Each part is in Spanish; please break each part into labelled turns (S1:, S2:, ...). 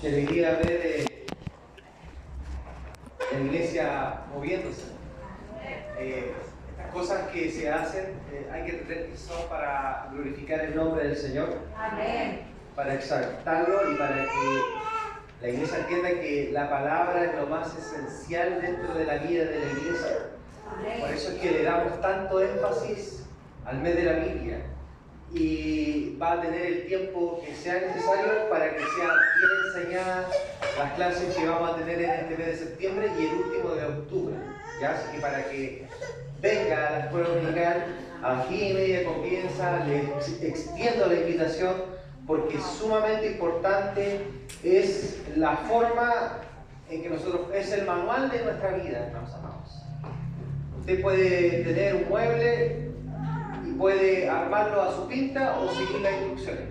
S1: que debería haber en la iglesia moviéndose. Estas cosas que se hacen, hay que entender que son para glorificar el nombre del Señor, para exaltarlo y para que la iglesia entienda que la palabra es lo más esencial dentro de la vida de la iglesia. Por eso es que le damos tanto énfasis al mes de la Biblia. Y va a tener el tiempo que sea necesario para que sean bien enseñadas las clases que vamos a tener en este mes de septiembre y el último de octubre, ¿ya? Así que para que venga a la escuela dominical a las 10:30 comienza, les extiendo la invitación porque sumamente importante es la forma en que nosotros, es el manual de nuestra vida, hermanos amados. Usted puede tener un mueble puede armarlo a su pinta o seguir las instrucciones.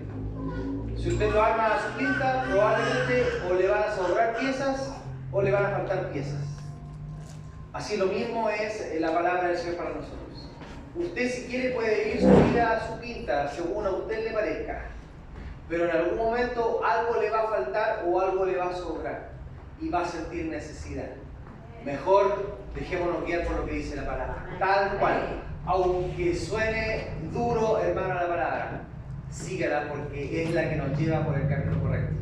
S1: Si usted lo arma a su pinta, probablemente o le van a sobrar piezas o le van a faltar piezas. Así lo mismo es la palabra del Señor para nosotros. Usted, si quiere, puede vivir su vida a su pinta, según a usted le parezca, pero en algún momento algo le va a faltar o algo le va a sobrar y va a sentir necesidad. Mejor dejémonos guiar por lo que dice la palabra, tal cual. Aunque suene duro, hermano, la palabra, sígala porque es la que nos lleva por el camino correcto.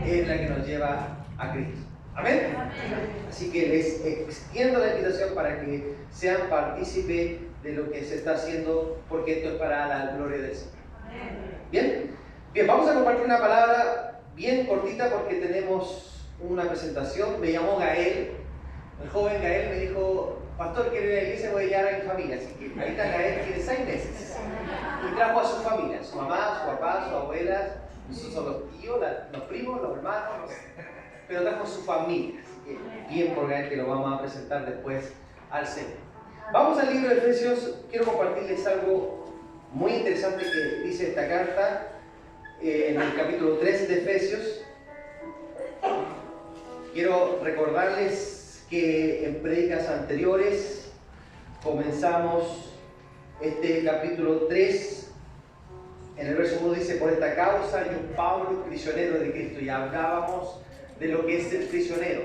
S1: Es la que nos lleva a Cristo. ¿Amén? Así que les extiendo la invitación para que sean partícipes de lo que se está haciendo, porque esto es para la gloria del Señor. ¿Bien? Bien, vamos a compartir una palabra bien cortita porque tenemos una presentación. Me llamó Gael, el joven Gael me dijo: pastor, quiero ir a la iglesia, voy a llevar a mi familia. Así que ahorita Gael tiene 6 meses. Y trajo a su familia, su mamá, su papá, su abuela, son los tíos, los primos, los hermanos, pero trajo a su familia. Así que bien por Gael, que lo vamos a presentar después al Señor. Vamos al libro de Efesios. Quiero compartirles algo muy interesante que dice esta carta en el capítulo 3 de Efesios. Quiero recordarles que en prédicas anteriores comenzamos este capítulo 3. En el verso 1 dice: por esta causa yo, Pablo, prisionero de Cristo. Y hablábamos de lo que es el prisionero.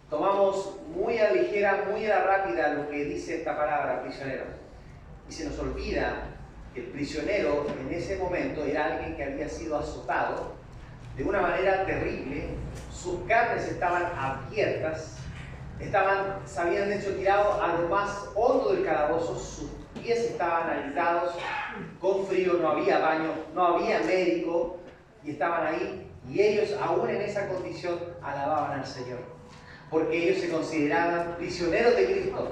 S1: Tomamos muy a la ligera, muy a la rápida lo que dice esta palabra, prisionero. Y se nos olvida que el prisionero en ese momento era alguien que había sido azotado de una manera terrible. Sus carnes estaban abiertas, se habían hecho tirados a lo más hondo del calabozo, sus pies estaban agitados, con frío, no había baño, no había médico, y estaban ahí, y ellos aún en esa condición alababan al Señor, porque ellos se consideraban prisioneros de Cristo,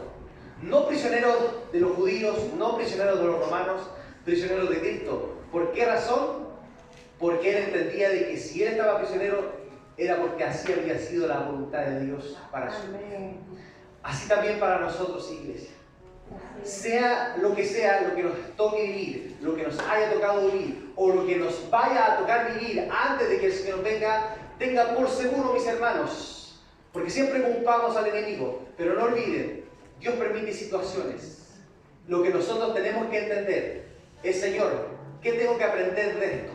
S1: no prisioneros de los judíos, no prisioneros de los romanos, prisioneros de Cristo. ¿Por qué razón? Porque él entendía de que si él estaba prisionero era porque así había sido la voluntad de Dios para su vida. Así también para nosotros, iglesia. Sea lo que nos toque vivir, lo que nos haya tocado vivir, o lo que nos vaya a tocar vivir antes de que el Señor venga, tenga por seguro, mis hermanos, porque siempre culpamos al enemigo, pero no olviden, Dios permite situaciones. Lo que nosotros tenemos que entender es: Señor, ¿qué tengo que aprender de esto?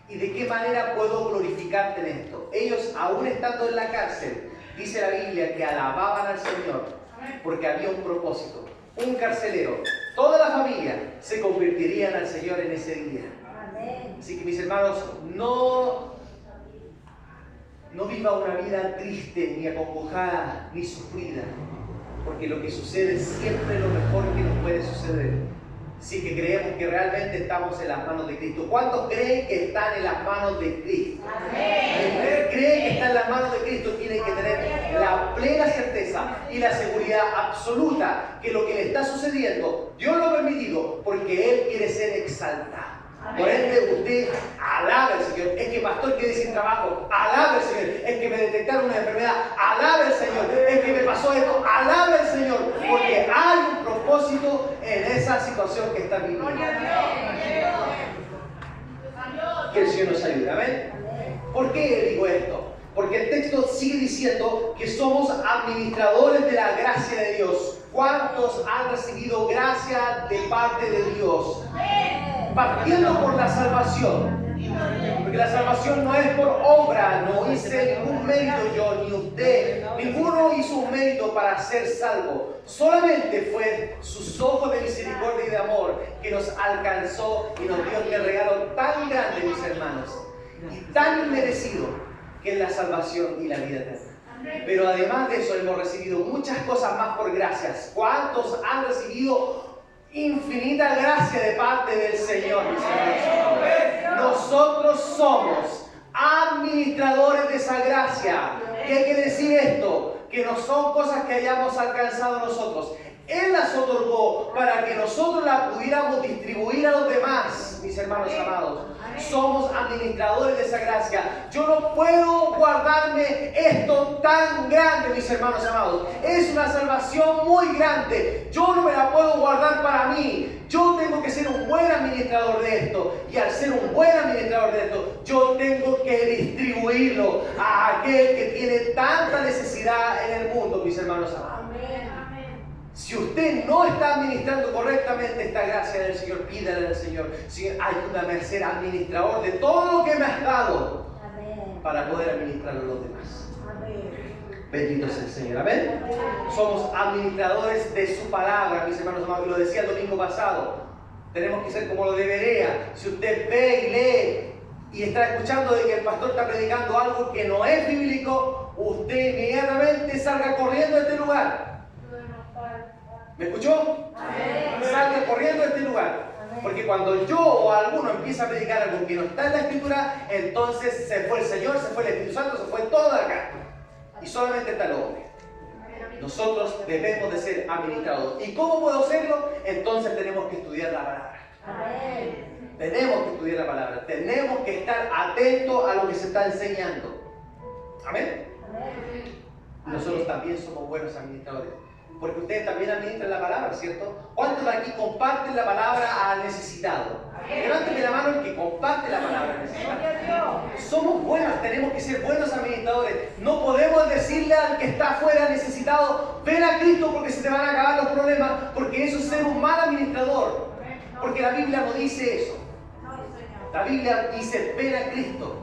S1: ¿Y de qué manera puedo glorificarte en esto? Ellos, aún estando en la cárcel, dice la Biblia que alababan al Señor porque había un propósito, un carcelero. Toda la familia se convertirían al Señor en ese día. Así que, mis hermanos, no viva una vida triste, ni acongojada, ni sufrida, porque lo que sucede es siempre lo mejor que nos puede suceder. Sí, que creemos que realmente estamos en las manos de Cristo. ¿Cuántos creen que están en las manos de Cristo? Amén. Creen que están en las manos de Cristo, tienen que tener la plena certeza y la seguridad absoluta que lo que le está sucediendo, Dios lo ha permitido porque Él quiere ser exaltado. Por ende, usted alabe al Señor. Es que, pastor, quedé sin trabajo, alabe al Señor. Es que me detectaron una enfermedad, alabe al Señor. Es que me pasó esto, alabe al Señor, porque hay un propósito en esa situación que está viviendo. Que el Señor nos ayude, amén. ¿Por qué digo esto? Porque el texto sigue diciendo que somos administradores de la gracia de Dios. ¿Cuántos han recibido gracia de parte de Dios? Partiendo por la salvación. Porque la salvación no es por obra, no hice ningún mérito yo, ni usted. Ninguno hizo un mérito para ser salvo. Solamente fue sus ojos de misericordia y de amor que nos alcanzó y nos dio este regalo tan grande, mis hermanos, y tan inmerecido, que es la salvación y la vida eterna. Pero además de eso hemos recibido muchas cosas más por gracias. ¿Cuántos han recibido infinita gracia de parte del Señor, mis hermanos? Nosotros somos administradores de esa gracia. ¿Qué quiere decir esto? Que no son cosas que hayamos alcanzado nosotros. Él las otorgó para que nosotros las pudiéramos distribuir a los demás, mis hermanos amados. Somos administradores de esa gracia. Yo no puedo guardarme esto tan grande, mis hermanos amados. Es una salvación muy grande. Yo no me la puedo guardar para mí. Yo tengo que ser un buen administrador de esto. Y al ser un buen administrador de esto, yo tengo que distribuirlo a aquel que tiene tanta necesidad en el mundo, mis hermanos amados. Si usted no está administrando correctamente esta gracia del Señor, pídale al Señor: Señor, ayúdame a ser administrador de todo lo que me has dado. Amén. Para poder administrarlo a los demás. Amén. Bendito sea el Señor. Amén. Amén. Somos administradores de su palabra, mis hermanos amados. Y lo decía el domingo pasado. Tenemos que ser como lo de Berea. Si usted ve y lee y está escuchando de que el pastor está predicando algo que no es bíblico, usted inmediatamente salga corriendo de este lugar. ¿Me escuchó? Amén. Salga corriendo de este lugar. Amén. Porque cuando yo o alguno empieza a predicar algo que no está en la Escritura, entonces se fue el Señor, se fue el Espíritu Santo, se fue todo de acá. Y solamente está el hombre. Nosotros debemos de ser administrados. ¿Y cómo puedo hacerlo? Entonces tenemos que estudiar la palabra. Amén. Tenemos que estudiar la palabra. Tenemos que estar atentos a lo que se está enseñando. Amén. Amén. Nosotros también somos buenos administradores. Porque ustedes también administran la palabra, ¿cierto? ¿Cuántos de aquí comparten la palabra al necesitado? Levánteme la mano el que comparte la palabra al necesitado. Somos buenos, tenemos que ser buenos administradores. No podemos decirle al que está afuera necesitado: ven a Cristo porque se te van a acabar los problemas, porque eso es ser un mal administrador. Porque la Biblia no dice eso. La Biblia dice: ven a Cristo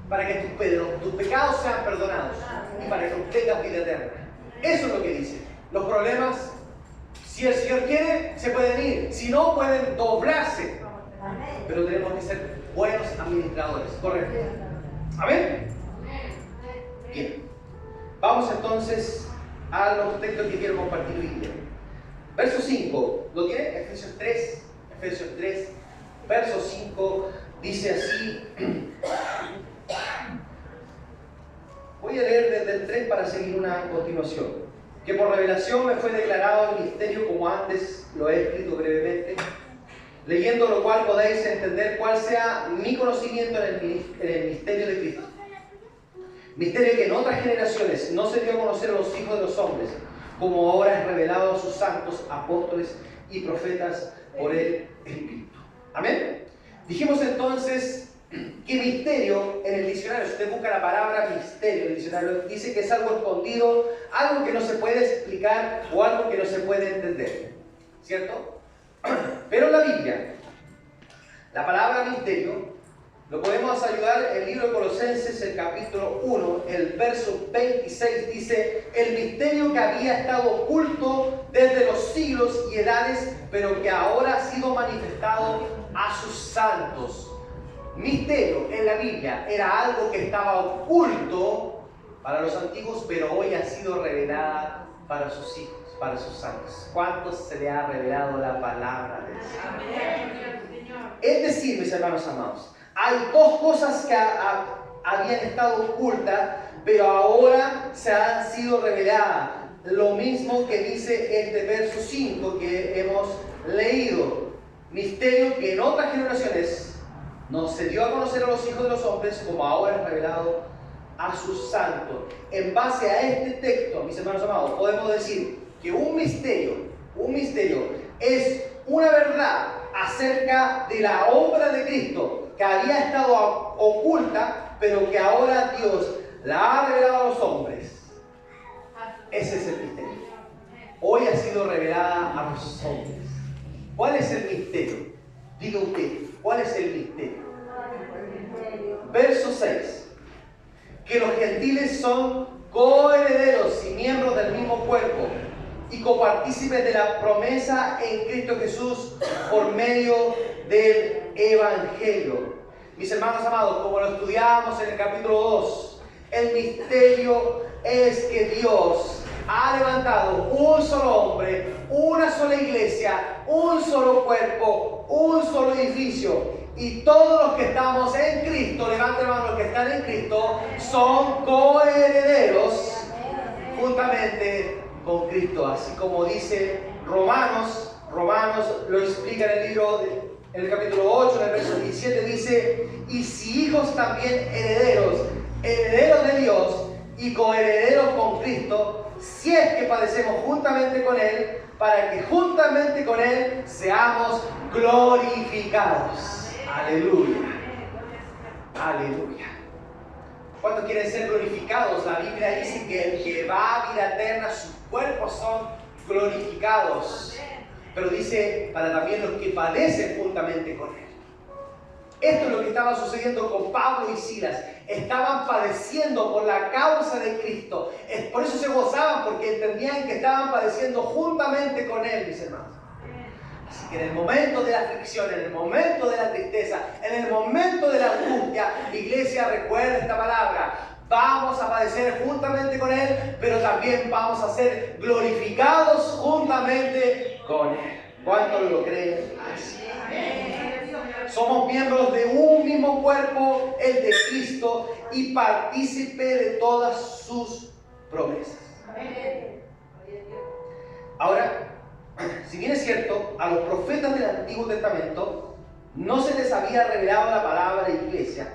S1: para que tus pecados sean perdonados y para que obtengas vida eterna. Eso es lo que dice. Los problemas, si el Señor quiere, se pueden ir. Si no, pueden doblarse. Pero tenemos que ser buenos administradores. ¿Correcto? ¿Amén? Bien. Vamos entonces a los textos que quiero compartir hoy día. Verso 5. ¿Lo tiene? Efesios 3. Efesios 3. Verso 5. Dice así. Voy a leer desde el 3 para seguir una continuación. Que por revelación me fue declarado el misterio, como antes lo he escrito brevemente, leyendo lo cual podéis entender cuál sea mi conocimiento en el misterio de Cristo. Misterio que en otras generaciones no se dio a conocer a los hijos de los hombres, como ahora es revelado a sus santos, apóstoles y profetas por el Espíritu. Amén. Dijimos entonces que misterio, en el diccionario, si usted busca la palabra misterio en el diccionario, dice que es algo escondido, algo que no se puede explicar o algo que no se puede entender, ¿cierto? Pero en la Biblia, la palabra misterio lo podemos ayudar en el libro de Colosenses, el capítulo 1, el verso 26, dice: el misterio que había estado oculto desde los siglos y edades, pero que ahora ha sido manifestado a sus santos. Misterio en la Biblia era algo que estaba oculto para los antiguos, pero hoy ha sido revelada para sus hijos, para sus santos. ¿Cuántos se le ha revelado la palabra de Dios? Es decir, mis hermanos amados, hay dos cosas que habían estado ocultas, pero ahora se han sido reveladas. Lo mismo que dice este verso 5 que hemos leído. Misterio que en otras generaciones no se dio a conocer a los hijos de los hombres, como ahora es revelado a sus santos. En base a este texto, mis hermanos amados, podemos decir que un misterio es una verdad acerca de la obra de Cristo que había estado oculta, pero que ahora Dios la ha revelado a los hombres. Ese es el misterio. Hoy ha sido revelada a los hombres. ¿Cuál es el misterio? Diga usted, ¿cuál es el misterio? verso 6, que los gentiles son coherederos y miembros del mismo cuerpo y copartícipes de la promesa en Cristo Jesús por medio del Evangelio. Mis hermanos amados, como lo estudiamos en el capítulo 2, el misterio es que Dios ha levantado un solo hombre, una sola iglesia, un solo cuerpo, un solo edificio. Y todos los que estamos en Cristo, levanten la mano, los que están en Cristo, son coherederos juntamente con Cristo. Así como dice Romanos lo explica en el libro, en el capítulo 8, en el verso 17, dice: y si hijos también herederos de Dios y coherederos con Cristo, si es que padecemos juntamente con Él, para que juntamente con Él seamos glorificados. Aleluya. Aleluya. ¿Cuántos quieren ser glorificados? La Biblia dice que el que va a vida eterna, sus cuerpos son glorificados. Pero dice para también los que padecen juntamente con Él. Esto es lo que estaba sucediendo con Pablo y Silas. Estaban padeciendo por la causa de Cristo. Por eso se gozaban, porque entendían que estaban padeciendo juntamente con Él, mis hermanos. Así que en el momento de la aflicción, en el momento de la tristeza, en el momento de la angustia, la iglesia recuerda esta palabra. Vamos a padecer juntamente con Él, pero también vamos a ser glorificados juntamente con Él. ¿Cuántos lo creen así? Somos miembros de un mismo cuerpo, el de Cristo, y partícipe de todas sus promesas. Ahora, si bien es cierto, a los profetas del Antiguo Testamento no se les había revelado la palabra de iglesia,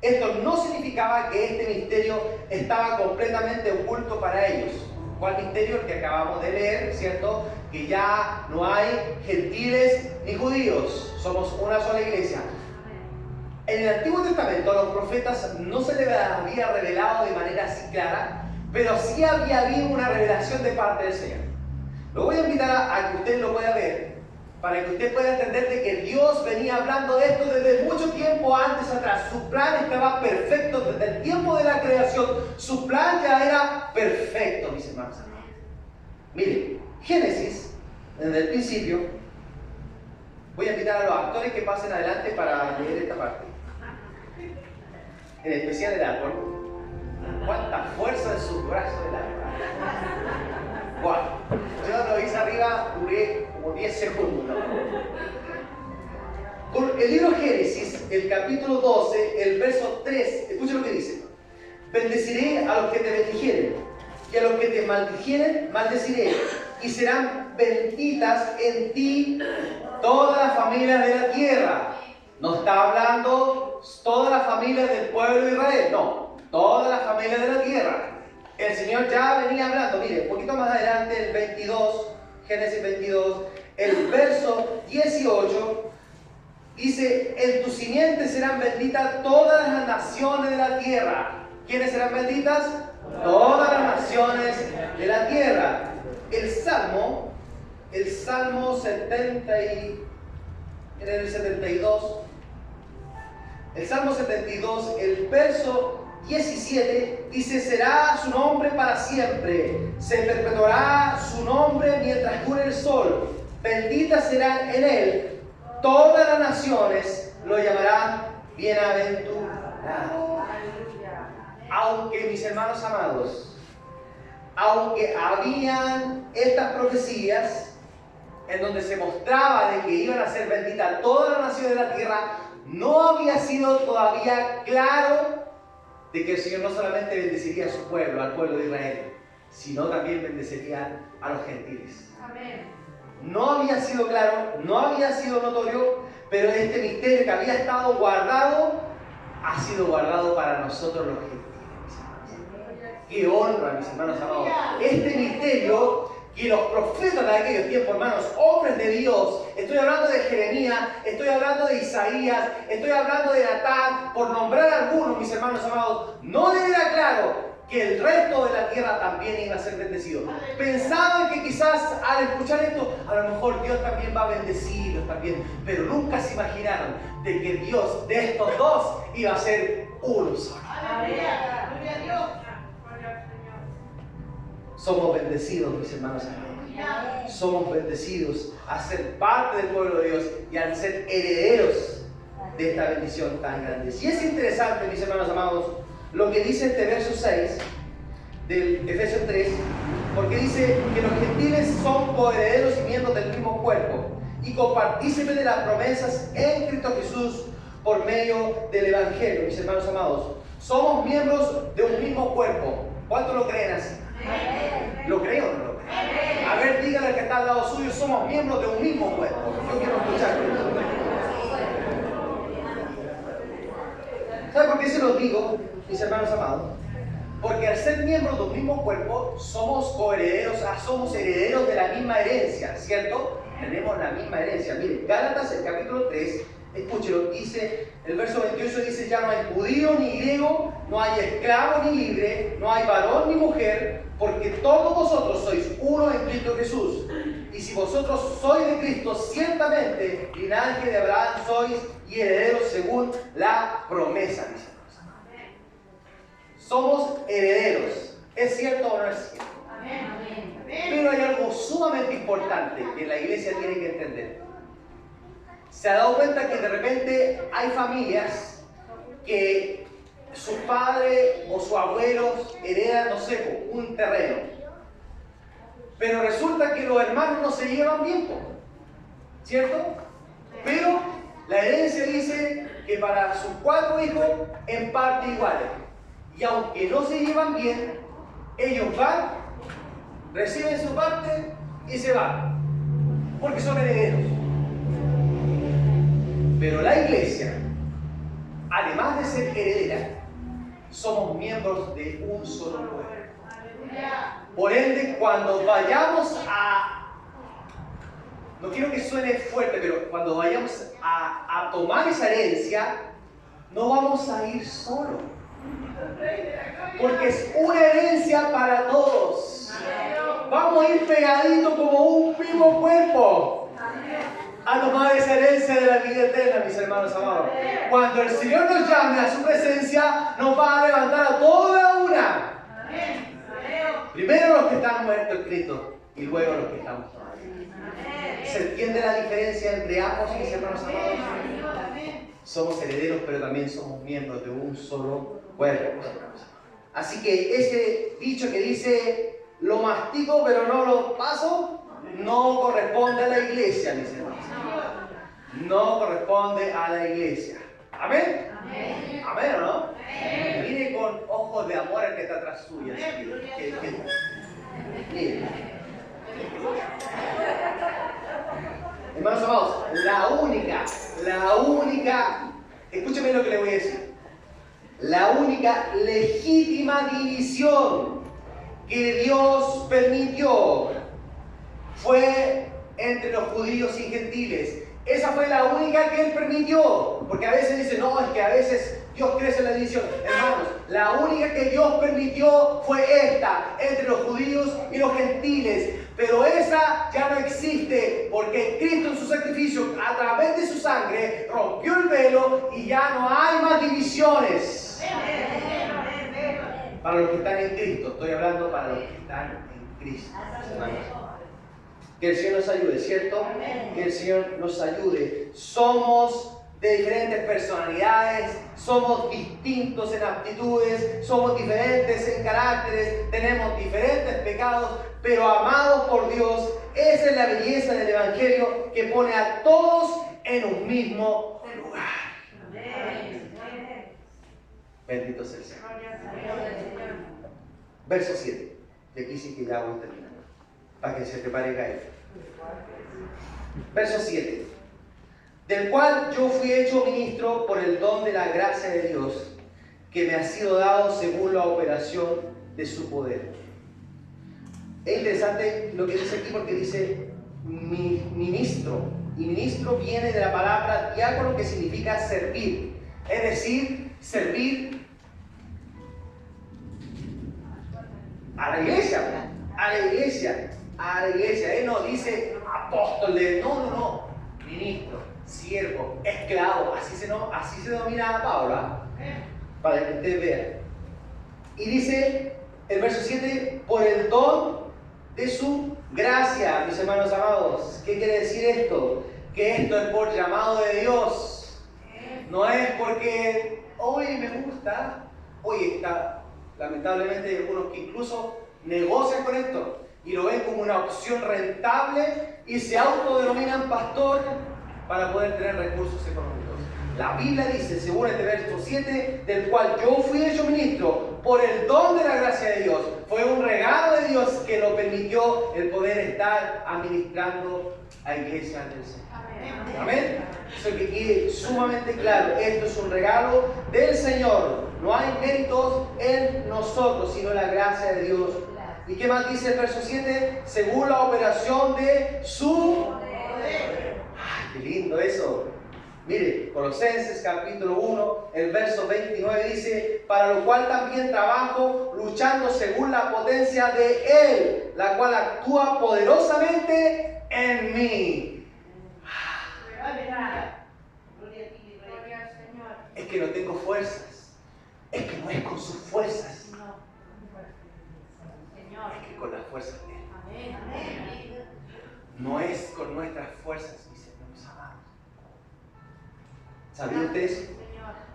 S1: esto no significaba que este misterio estaba completamente oculto para ellos. ¿Cuál misterio? El que acabamos de leer, ¿cierto? Que ya no hay gentiles ni judíos, somos una sola iglesia. En el Antiguo Testamento a los profetas no se les había revelado de manera así clara, pero sí había habido una revelación de parte del Señor. Lo voy a invitar a que usted lo pueda ver, para que usted pueda entender de que Dios venía hablando de esto desde mucho tiempo antes atrás. Su plan estaba perfecto desde el tiempo de la creación. Su plan ya era perfecto, mis hermanos. Miren, Génesis, desde el principio, voy a invitar a los actores que pasen adelante para leer esta parte. En especial el árbol. Cuánta fuerza en sus brazos el árbol. Wow. Yo lo hice arriba, duré como 10 segundos. Con el libro Génesis, el capítulo 12, el verso 3, escucha lo que dice: bendeciré a los que te bendijeren, y a los que te maldijeren, maldeciré, y serán benditas en ti todas las familias de la tierra. No está hablando todas las familias del pueblo de Israel, no, todas las familias de la tierra. El Señor ya venía hablando. Mire, un poquito más adelante, el 22, Génesis 22, el verso 18, dice: en tu simiente serán benditas todas las naciones de la tierra. ¿Quiénes serán benditas? Todas las naciones de la tierra. El Salmo 70 y, en el 72, el Salmo 72, el verso 17 dice: será su nombre para siempre, se perpetuará su nombre mientras dure el sol, benditas serán en él todas las naciones, lo llamarán bienaventurado. Aunque, mis hermanos amados, aunque habían estas profecías en donde se mostraba de que iban a ser benditas todas las naciones de la tierra, no había sido todavía claro de que el Señor no solamente bendeciría a su pueblo, al pueblo de Israel, sino también bendeciría a los gentiles. Amén. No había sido claro, no había sido notorio, pero este misterio que había estado guardado, ha sido guardado para nosotros los gentiles, mis hermanos. ¡Qué honra, mis hermanos amados! Este misterio que los profetas de aquellos tiempos, hermanos, hombres de Dios, estoy hablando de Jeremías, estoy hablando de Isaías, estoy hablando de Natán, por nombrar algunos, mis hermanos amados, no les era claro que el resto de la tierra también iba a ser bendecido. Pensaban que quizás al escuchar esto, a lo mejor Dios también va a bendecirlos también, pero nunca se imaginaron de que Dios de estos dos iba a ser uno solo.
S2: Gloria a Dios.
S1: Somos bendecidos, mis hermanos amados. Somos bendecidos a ser parte del pueblo de Dios y al ser herederos de esta bendición tan grande. Y es interesante, mis hermanos amados, lo que dice este verso 6 del Efesios 3, porque dice que los gentiles son coherederos y miembros del mismo cuerpo y copartícipes de las promesas en Cristo Jesús por medio del Evangelio, mis hermanos amados. Somos miembros de un mismo cuerpo. ¿Cuántos lo creen así? ¿Lo creen o no lo creen? A ver, díganle al que está al lado suyo, somos miembros de un mismo cuerpo. Yo quiero escucharlo. ¿Sabe por qué se lo digo, mis hermanos amados? Porque al ser miembros de un mismo cuerpo, somos coherederos, somos herederos de la misma herencia, ¿cierto? Tenemos la misma herencia. Miren, Gálatas, el capítulo 3, escúchelo, dice, el verso 28 dice, ya no hay judío ni griego, no hay esclavo ni libre, no hay varón ni mujer, porque todos vosotros sois uno en Cristo Jesús. Y si vosotros sois de Cristo, ciertamente linaje de Abraham sois y herederos según la promesa, mis hermanos. Somos herederos. ¿Es cierto o no es cierto? Pero hay algo sumamente importante que la iglesia tiene que entender. ¿Se ha dado cuenta que de repente hay familias que su padre o su abuelo heredan, no sé, un terreno? Pero resulta que los hermanos no se llevan bien, ¿cierto? Pero la herencia dice que para sus 4 hijos en parte iguales. Y aunque no se llevan bien, ellos van, reciben su parte y se van. Porque son herederos. Pero la iglesia, además de ser heredera, somos miembros de un solo pueblo. Por ende, cuando vayamos no quiero que suene fuerte, pero cuando vayamos a tomar esa herencia, no vamos a ir solos. Porque es una herencia para todos. Vamos a ir pegaditos como un mismo cuerpo a tomar esa herencia de la vida eterna, mis hermanos amados. Cuando el Señor nos llame a su presencia, nos va a levantar a toda una. Primero los que están muertos en Cristo y luego los que estamos todavía. ¿Se entiende la diferencia entre ambos, mis hermanos amados? Somos herederos, pero también somos miembros de un solo cuerpo. Así que ese dicho que dice, lo mastico pero no lo paso, no corresponde a la iglesia, mis hermanos. No corresponde a la iglesia. ¿Amén? Amén. ¿Amén o no? Amén. Mire con ojos de amor al que está atrás suya. Mire. Hermanos amados, la única, escúcheme lo que le voy a decir. La única legítima división que Dios permitió fue entre los judíos y gentiles. Esa fue la única que Él permitió. Porque a veces dicen, no, es que a veces Dios crece en la división. Hermanos, la única que Dios permitió fue esta, entre los judíos y los gentiles. Pero esa ya no existe, porque Cristo en su sacrificio, a través de su sangre, rompió el velo y ya no hay más divisiones. Para los que están en Cristo, estoy hablando para los que están en Cristo. Que el Señor nos ayude, ¿cierto? Que el Señor nos ayude. Somos de diferentes personalidades, somos distintos en aptitudes, somos diferentes en caracteres, tenemos diferentes pecados, pero amados por Dios. Esa es la belleza del Evangelio, que pone a todos en un mismo lugar. Bendito sea el Señor. Verso 7. Y aquí sí que ya voy terminando, para que se prepare caer. Verso 7. Del cual yo fui hecho ministro por el don de la gracia de Dios, que me ha sido dado según la operación de su poder. Es interesante lo que dice aquí porque dice ministro. Y ministro viene de la palabra diácono, que significa servir. Es decir, servir a la iglesia. A la iglesia. A la iglesia. Él no dice apóstoles. No. Ministro, siervo, esclavo. Así se denomina a Pablo. Para que ustedes vean. Y dice el verso 7, por el don de su gracia, mis hermanos amados. ¿Qué quiere decir esto? Que esto es por llamado de Dios. No es porque hoy me gusta. Hoy está, lamentablemente, hay algunos que incluso negocian con esto y lo ven como una opción rentable y se autodenominan pastor para poder tener recursos económicos. La Biblia dice, según este verso 7, del cual yo fui hecho ministro por el don de la gracia de Dios. Fue un regalo de Dios que lo permitió el poder estar administrando a iglesia del Señor. Amén. Eso que quede sumamente claro. Esto es un regalo del Señor. No hay méritos en nosotros, sino la gracia de Dios. ¿Y qué más dice el verso 7? Según la operación de su poder. ¡Ay, qué lindo eso! Mire, Colosenses capítulo 1, el verso 29 dice, para lo cual también trabajo luchando según la potencia de Él, la cual actúa poderosamente en mí. Es que no tengo fuerzas. Es que no es con sus fuerzas. Es que con las fuerzas de Él. No es con nuestras fuerzas, mis hermanos amados. ¿Sabían ustedes?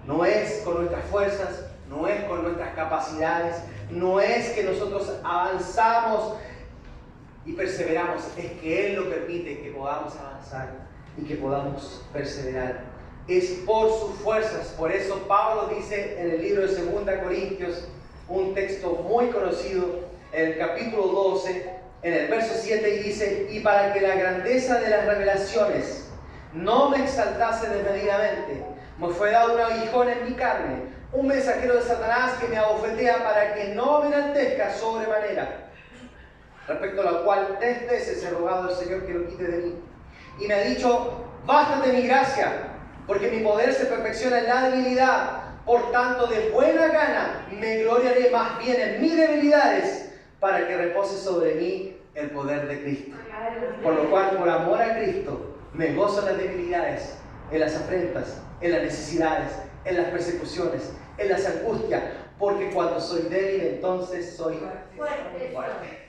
S1: No es con nuestras fuerzas, no es con nuestras capacidades, no es que nosotros avanzamos y perseveramos, es que Él lo permite que podamos avanzar y que podamos perseverar. Es por sus fuerzas. Por eso Pablo dice en el libro de 2 Corintios, un texto muy conocido, en el capítulo 12, en el verso 7, y dice, y para que la grandeza de las revelaciones no me exaltase desmedidamente, me fue dado un aguijón en mi carne, un mensajero de Satanás que me abofetea para que no me enaltezca sobremanera, respecto a lo cual 3 veces he rogado al Señor que lo quite de mí. Y me ha dicho, bástate mi gracia, porque mi poder se perfecciona en la debilidad. Por tanto, de buena gana me gloriaré más bien en mis debilidades, para que repose sobre mí el poder de Cristo. Por lo cual, por amor a Cristo, me gozo en las debilidades, en las afrentas, en las necesidades, en las persecuciones, en las angustias, porque cuando soy débil, entonces soy fuerte.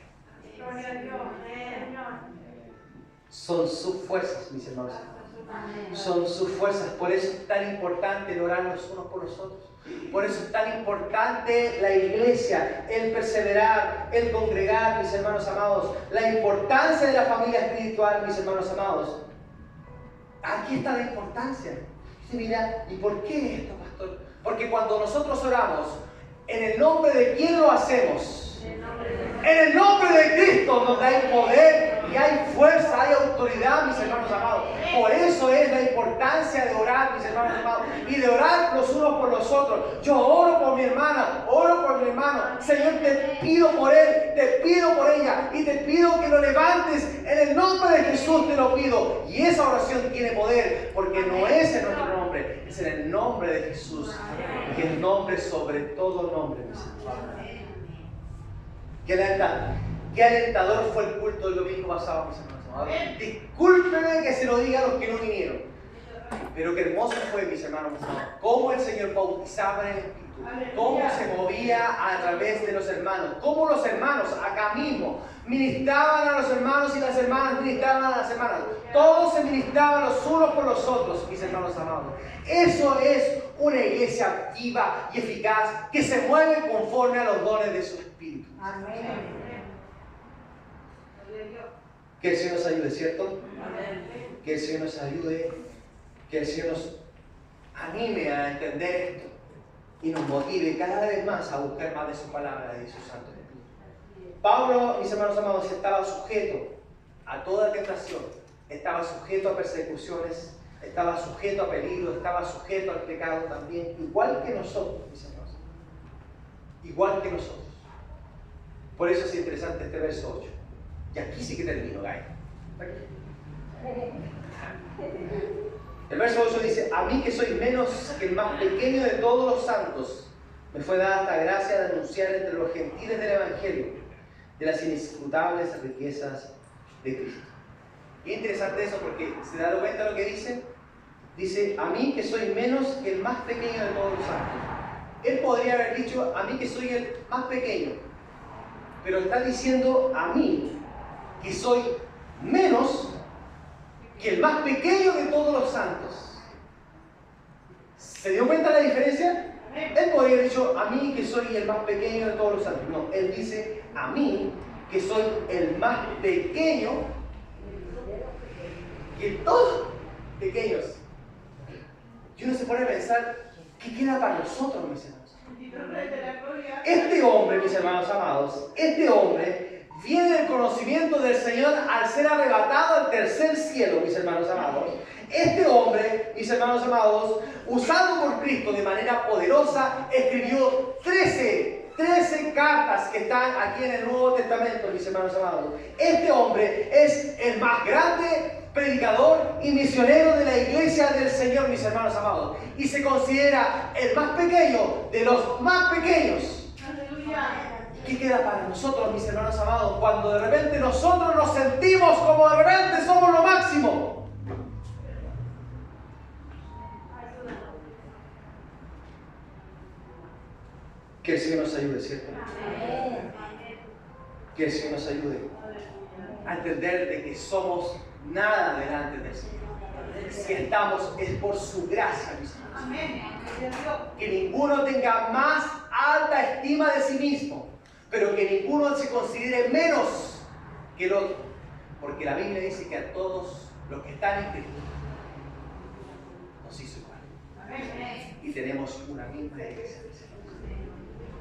S1: Son sus fuerzas, mis hermanos. Son sus fuerzas. Por eso es tan importante el orar los unos por los otros. Por eso es tan importante la iglesia, el perseverar, el congregar, mis hermanos amados. La importancia de la familia espiritual, mis hermanos amados. Aquí está la importancia. Y mira, ¿y por qué esto, pastor? Porque cuando nosotros oramos, ¿en el nombre de quién lo hacemos? En el nombre de Cristo, donde hay poder y hay fuerza, hay autoridad, mis hermanos amados. Por eso es la importancia de orar, mis hermanos amados, y de orar los unos por los otros. Yo oro por mi hermana, oro por mi hermano. Señor, te pido por él, te pido por ella, y te pido que lo levantes en el nombre de Jesús, te lo pido. Y esa oración tiene poder, porque no es en nuestro nombre, es en el nombre de Jesús, que es el nombre sobre todo nombre, mis hermanos. Qué alentador fue el culto del domingo pasado, mis hermanos. Discúlpenme que se lo diga a los que no vinieron. Pero qué hermoso fue, mis hermanos. Cómo el Señor bautizaba en el Espíritu. Cómo se movía a través de los hermanos. Cómo los hermanos, acá mismo, ministraban a los hermanos y las hermanas ministraban a las hermanas. Todos se ministraban los unos por los otros, mis hermanos amados. Eso es una iglesia viva y eficaz que se mueve conforme a los dones de su Espíritu. Amén. Que el Señor nos ayude, ¿cierto? Amén. Que el Señor nos ayude, que el Señor nos anime a entender esto y nos motive cada vez más a buscar más de su palabra y de su Santo Espíritu. Pablo, mis hermanos amados, estaba sujeto a toda tentación, estaba sujeto a persecuciones, estaba sujeto a peligro, estaba sujeto al pecado también, igual que nosotros, mis hermanos, igual que nosotros. Por eso es interesante este verso 8. Y aquí sí que termino, Gay. El verso 8 dice: a mí que soy menos que el más pequeño de todos los santos, me fue dada esta gracia de anunciar entre los gentiles del Evangelio, de las inescrutables riquezas de Cristo. Y es interesante eso porque se da cuenta de lo que dice. Dice: a mí que soy menos que el más pequeño de todos los santos. Él podría haber dicho: a mí que soy el más pequeño. Pero está diciendo: a mí que soy menos que el más pequeño de todos los santos. ¿Se dio cuenta de la diferencia? Él podría haber dicho: a mí que soy el más pequeño de todos los santos. No, él dice: a mí que soy el más pequeño que todos pequeños. Y uno se pone a pensar: ¿qué queda para nosotros, mis hermanos? Este hombre, mis hermanos amados, este hombre viene del conocimiento del Señor al ser arrebatado al tercer cielo, mis hermanos amados. Este hombre, mis hermanos amados, usado por Cristo de manera poderosa, escribió 13 cartas que están aquí en el Nuevo Testamento, mis hermanos amados. Este hombre es el más grande predicador y misionero de la iglesia del Señor, mis hermanos amados. Y se considera el más pequeño de los más pequeños. ¿Qué queda para nosotros, mis hermanos amados, cuando de repente nosotros nos sentimos como de repente somos lo máximo? Que el Señor nos ayude, ¿cierto? Que el Señor nos ayude a entender de que somos nada delante del Señor. Si estamos es por su gracia, mis hermanos. Que ninguno tenga más alta estima de sí mismo, pero que ninguno se considere menos que el otro. Porque la Biblia dice que a todos los que están en Cristo nos hizo igual. Y tenemos una misma iglesia.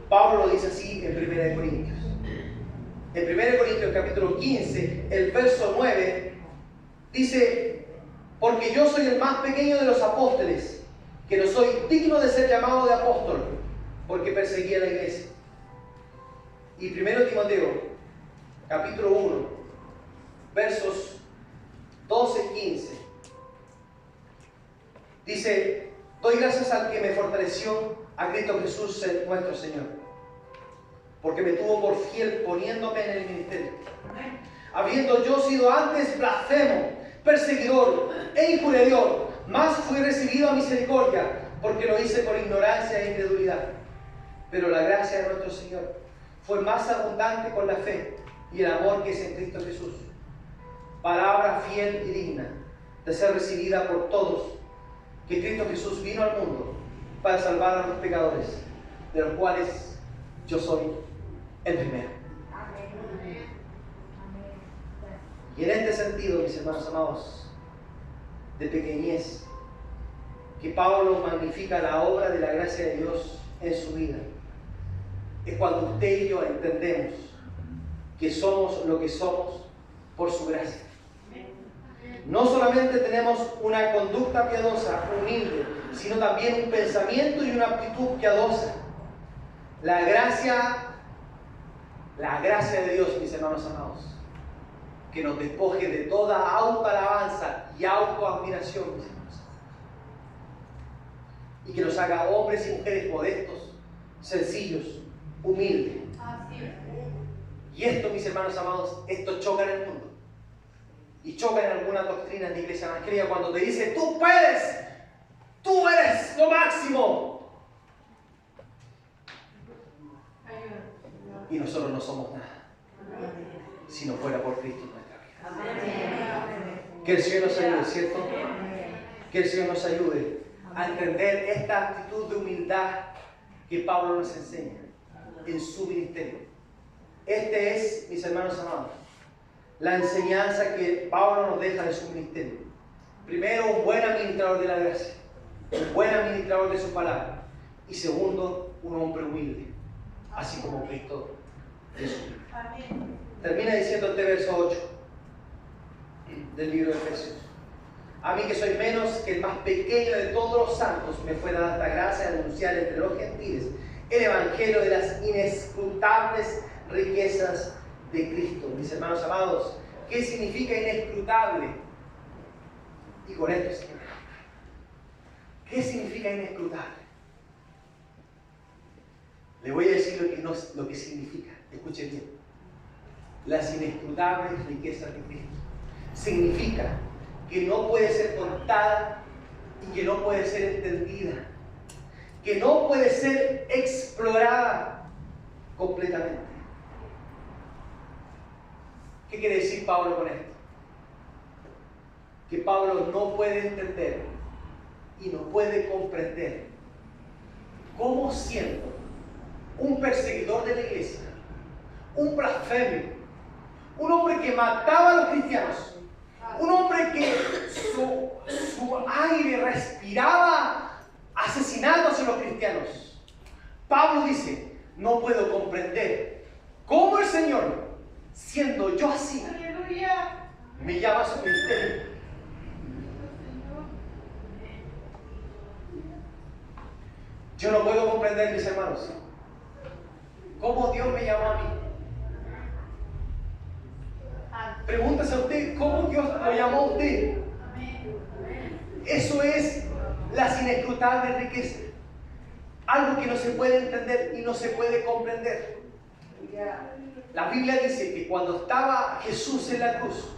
S1: Pablo lo dice así en 1 Corintios. En 1 Corintios capítulo 15, el verso 9, dice: porque yo soy el más pequeño de los apóstoles, que no soy digno de ser llamado de apóstol, porque perseguía la iglesia. Y 1 Timoteo capítulo 1, versos 12-15, dice: doy gracias al que me fortaleció, a Cristo Jesús nuestro Señor, porque me tuvo por fiel poniéndome en el ministerio. Habiendo yo sido antes blasfemo, perseguidor e injuriador, más fui recibido a misericordia, porque lo hice por ignorancia e incredulidad. Pero la gracia de nuestro Señor fue más abundante con la fe y el amor que es en Cristo Jesús. Palabra fiel y digna de ser recibida por todos, que Cristo Jesús vino al mundo para salvar a los pecadores, de los cuales yo soy el primero. Y en este sentido, mis hermanos amados, de pequeñez, que Pablo magnifica la obra de la gracia de Dios en su vida, es cuando usted y yo entendemos que somos lo que somos por su gracia. No solamente tenemos una conducta piadosa, humilde, sino también un pensamiento y una actitud piadosa. La gracia de Dios, mis hermanos amados, que nos despoje de toda autoalabanza y autoadmiración, mis hermanos, y que nos haga hombres y mujeres modestos, sencillos, humildes. Y esto, mis hermanos amados, esto choca en el mundo. Y choca en algunas doctrinas de iglesia evangélica cuando te dice: tú puedes, tú eres lo máximo. Y nosotros no somos nada, si no fuera por Cristo en nuestra vida. Que el Señor nos ayude, ¿cierto? Que el Señor nos ayude a entender esta actitud de humildad que Pablo nos enseña en su ministerio. Este es, mis hermanos amados, la enseñanza que Pablo nos deja de su ministerio. Primero, un buen administrador de la gracia, un buen administrador de su palabra. Y segundo, un hombre humilde, así como Cristo Jesús. Termina diciendo este verso 8 del libro de Efesios: a mí que soy menos que el más pequeño de todos los santos, me fue dada esta gracia de anunciar entre los gentiles el evangelio de las inescrutables riquezas de Cristo. Mis hermanos amados, ¿qué significa inescrutable? Y con esto, Señor, ¿qué significa inescrutable? Le voy a decir lo que significa. Escuchen bien. Las inescrutables riquezas de Cristo. Significa que no puede ser contada y que no puede ser entendida, que no puede ser explorada completamente. ¿Qué quiere decir Pablo con esto? Que Pablo no puede entender y no puede comprender cómo, siendo un perseguidor de la iglesia, un blasfemo, un hombre que mataba a los cristianos, un hombre que su aire respiraba asesinato hacia los cristianos, Pablo dice: no puedo comprender cómo el Señor, siendo yo así, me llama a su ministerio. Yo no puedo comprender, mis hermanos, cómo Dios me llamó a mí. Pregúntese a usted, ¿cómo Dios lo llamó a usted? Eso es las inescrutables riquezas. Algo que no se puede entender y no se puede comprender. La Biblia dice que cuando estaba Jesús en la cruz,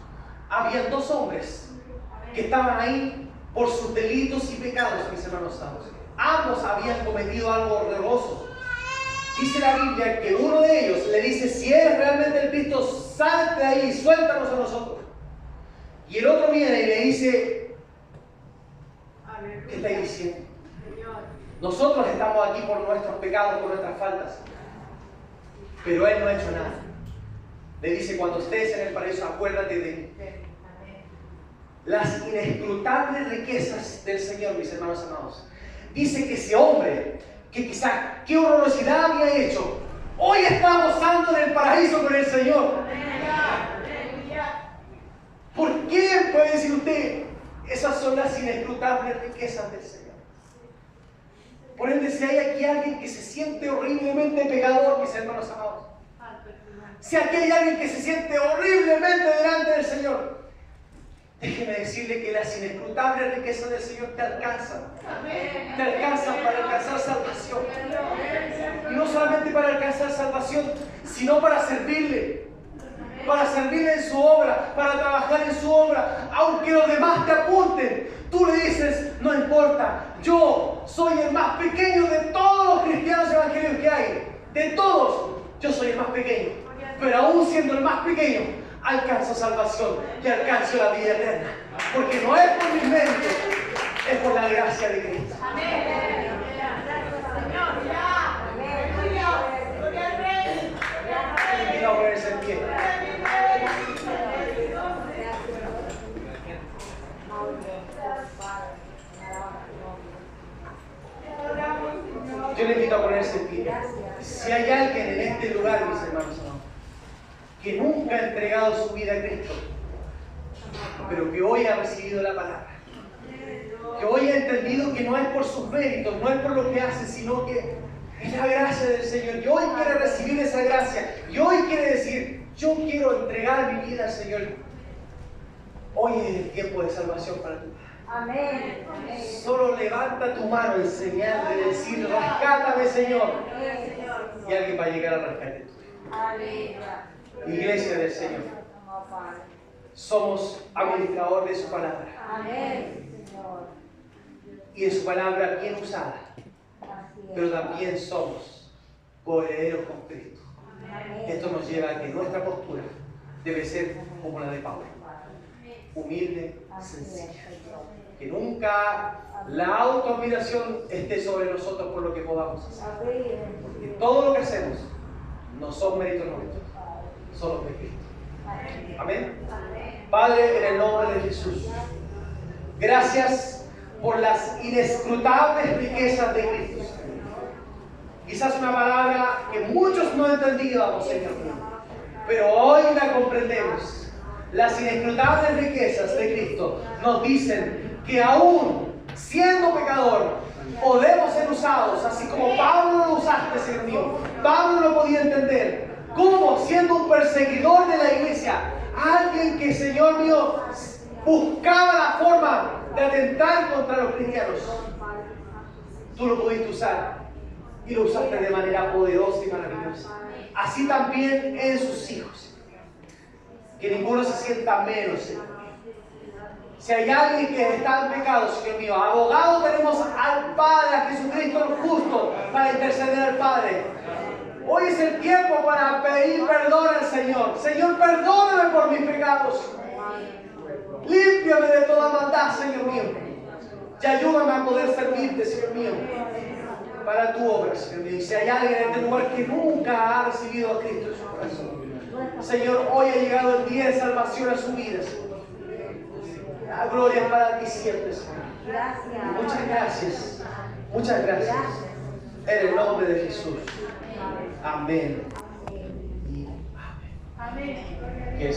S1: había dos hombres que estaban ahí por sus delitos y pecados, mis hermanos santos. Ambos habían cometido algo horroroso. Dice la Biblia que uno de ellos le dice: si eres realmente el Cristo, salte de ahí, suéltanos a nosotros. Y el otro viene y le dice: ¿qué estáis diciendo? Nosotros estamos aquí por nuestros pecados, por nuestras faltas. Pero Él no ha hecho nada. Le dice: cuando estés en el paraíso, acuérdate de mí. Las inescrutables riquezas del Señor, mis hermanos amados. Dice que ese hombre, que quizá qué horrorosidad había hecho, hoy está gozando en el paraíso con el Señor. ¿Por qué puede decir usted? Esas son las inescrutables riquezas del Señor. Por ende, si hay aquí alguien que se siente horriblemente pecador, mis hermanos amados, si aquí hay alguien que se siente horriblemente delante del Señor, déjeme decirle que las inescrutables riquezas del Señor te alcanzan. Te alcanzan para alcanzar salvación. Y no solamente para alcanzar salvación, sino para servirle. Para servirle en su obra, para trabajar en su obra. Aunque los demás te apunten, tú le dices: no importa, yo soy el más pequeño de todos los cristianos evangélicos que hay. De todos, yo soy el más pequeño. Pero aún siendo el más pequeño, alcanzo salvación y alcanzo la vida eterna. Porque no es por mis méritos, es por la gracia de Cristo.
S2: Amén.
S1: Y no ponerse en pie. Yo le invito a ponerse en pie. Si hay alguien en este lugar, mis hermanos, que nunca ha entregado su vida a Cristo, pero que hoy ha recibido la palabra, que hoy ha entendido que no es por sus méritos, no es por lo que hace, sino que es la gracia del Señor, y hoy quiere recibir esa gracia, y hoy quiere decir: yo quiero entregar mi vida al Señor. Hoy es el tiempo de salvación para ti.
S3: Amén.
S1: Solo levanta tu mano en señal de decir: rescátame, Señor. Y alguien va a llegar al rescate tuyo. Iglesia del Señor, somos administradores de su palabra. Y de su palabra bien usada. Pero también somos coherederos con Cristo. Esto nos lleva a que nuestra postura debe ser como la de Pablo: humilde, sencilla. Que nunca la autoadmiración esté sobre nosotros por lo que podamos hacer. Porque todo lo que hacemos no son méritos nuestros, son los de Cristo. Amén. Padre, en el nombre de Jesús, gracias por las inescrutables riquezas de Cristo. Quizás una palabra que muchos no entendíamos, Señor, pero hoy la comprendemos. Las inescrutables riquezas de Cristo nos dicen que aún siendo pecador, podemos ser usados, así como Pablo lo usaste, Señor mío. Pablo no podía entender cómo siendo un perseguidor de la iglesia, alguien que, Señor mío, buscaba la forma de atentar contra los cristianos. Tú lo pudiste usar y lo usaste de manera poderosa y maravillosa. Así también en sus hijos. Que ninguno se sienta menos, Señor. Si hay alguien que está en pecado, Señor mío, abogado tenemos al Padre, a Jesucristo el justo, para interceder al Padre. Hoy es el tiempo para pedir perdón al Señor. Señor, perdóname por mis pecados. Límpiame de toda maldad, Señor mío. Y ayúdame a poder servirte, Señor mío, para tu obra, Señor mío. Y si hay alguien en este lugar que nunca ha recibido a Cristo en su corazón, Señor, hoy ha llegado el día de salvación a su vida, Señor. La gloria es para ti siempre, Señor. Muchas gracias. Muchas gracias. En el nombre de Jesús. Amén. Y amén.
S2: Amén.
S1: Que